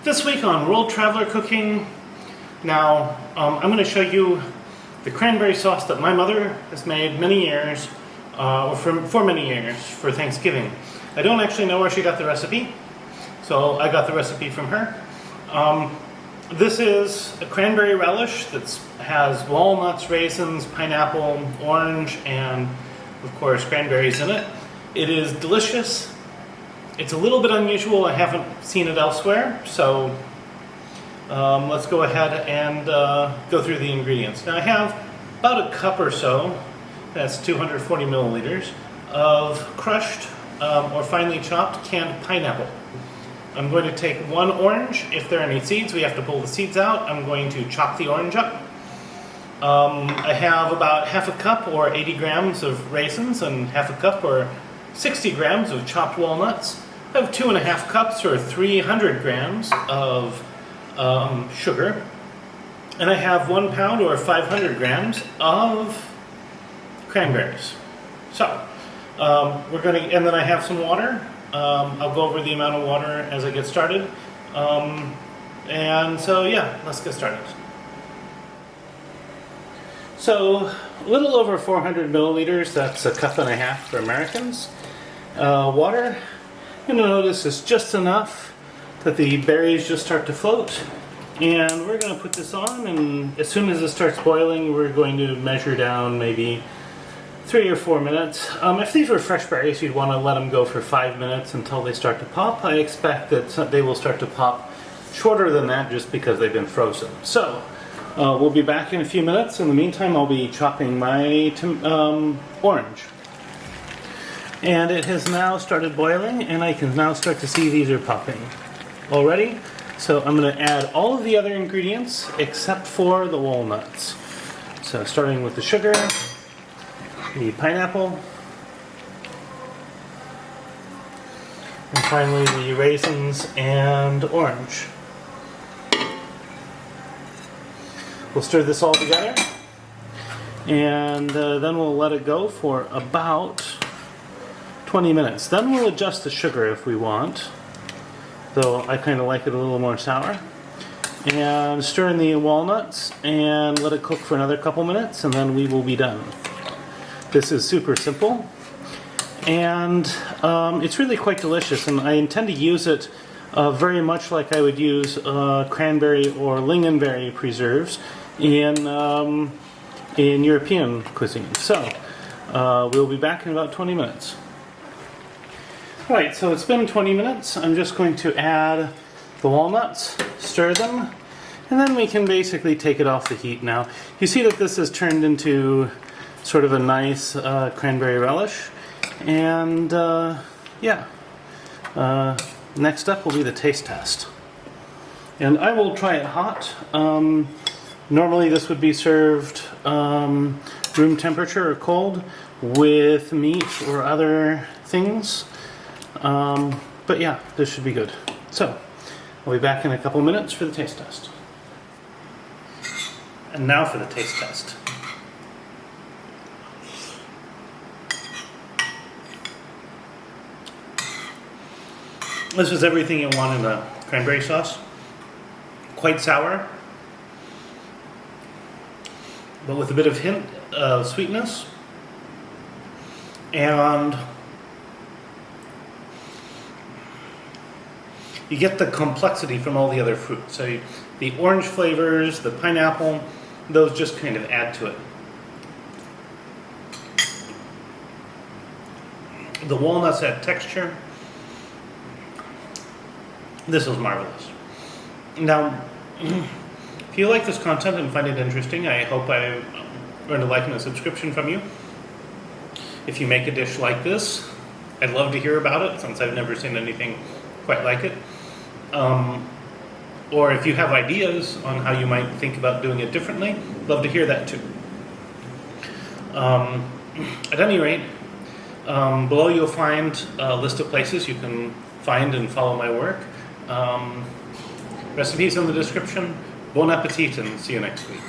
This week on World Traveler Cooking, now I'm going to show you the cranberry sauce that my mother has made many years, for many years, for Thanksgiving. I don't actually know where she got the recipe, so I got the recipe from her. This is a cranberry relish that has walnuts, raisins, pineapple, orange, and of course cranberries in it. It is delicious. It's a little bit unusual. I haven't seen it elsewhere, so let's go ahead and go through the ingredients. Now I have about a cup or so, that's 240 milliliters, of crushed or finely chopped canned pineapple. I'm going to take one orange. If there are any seeds, we have to pull the seeds out. I'm going to chop the orange up. I have about half a cup or 80 grams of raisins and half a cup or 60 grams of chopped walnuts. I have 2.5 cups or 300 grams of sugar. And I have 1 pound or 500 grams of cranberries. So, and then I have some water. I'll go over the amount of water as I get started. And so yeah, let's get started. So, a little over 400 milliliters, that's a cup and a half for Americans. Water, you're going to notice it's just enough that the berries just start to float. And we're going to put this on, and as soon as it starts boiling, we're going to measure down maybe 3 or 4 minutes. If these were fresh berries, you'd want to let them go for 5 minutes until they start to pop. I expect that they will start to pop shorter than that just because they've been frozen. So, we'll be back in a few minutes. In the meantime, I'll be chopping my orange. And it has now started boiling, and I can now start to see these are popping already. So I'm going to add all of the other ingredients except for the walnuts. So starting with the sugar, the pineapple, and finally the raisins and orange. We'll stir this all together, and then we'll let it go for about 20 minutes. Then we'll adjust the sugar if we want, though I kind of like it a little more sour. And stir in the walnuts and let it cook for another couple minutes, and then we will be done. This is super simple, and it's really quite delicious, and I intend to use it very much like I would use cranberry or lingonberry preserves in European cuisine. So we'll be back in about 20 minutes. Alright, so it's been 20 minutes. I'm just going to add the walnuts, stir them, and then we can basically take it off the heat now. You see that this has turned into sort of a nice cranberry relish. And yeah, next up will be the taste test. And I will try it hot. Normally this would be served room temperature or cold with meat or other things. But yeah, this should be good. So, I'll be back in a couple minutes for the taste test. And now for the taste test. This is everything you want in a cranberry sauce. Quite sour, but with a bit of hint of sweetness. And you get the complexity from all the other fruits. So the orange flavors, the pineapple, those just kind of add to it. The walnuts add texture. This is marvelous. Now, if you like this content and find it interesting, I hope I earned a like and a subscription from you. If you make a dish like this, I'd love to hear about it, since I've never seen anything quite like it. Or if you have ideas on how you might think about doing it differently, love to hear that too. At any rate, below you'll find a list of places you can find and follow my work. Recipes in the description. Bon appetit, and see you next week.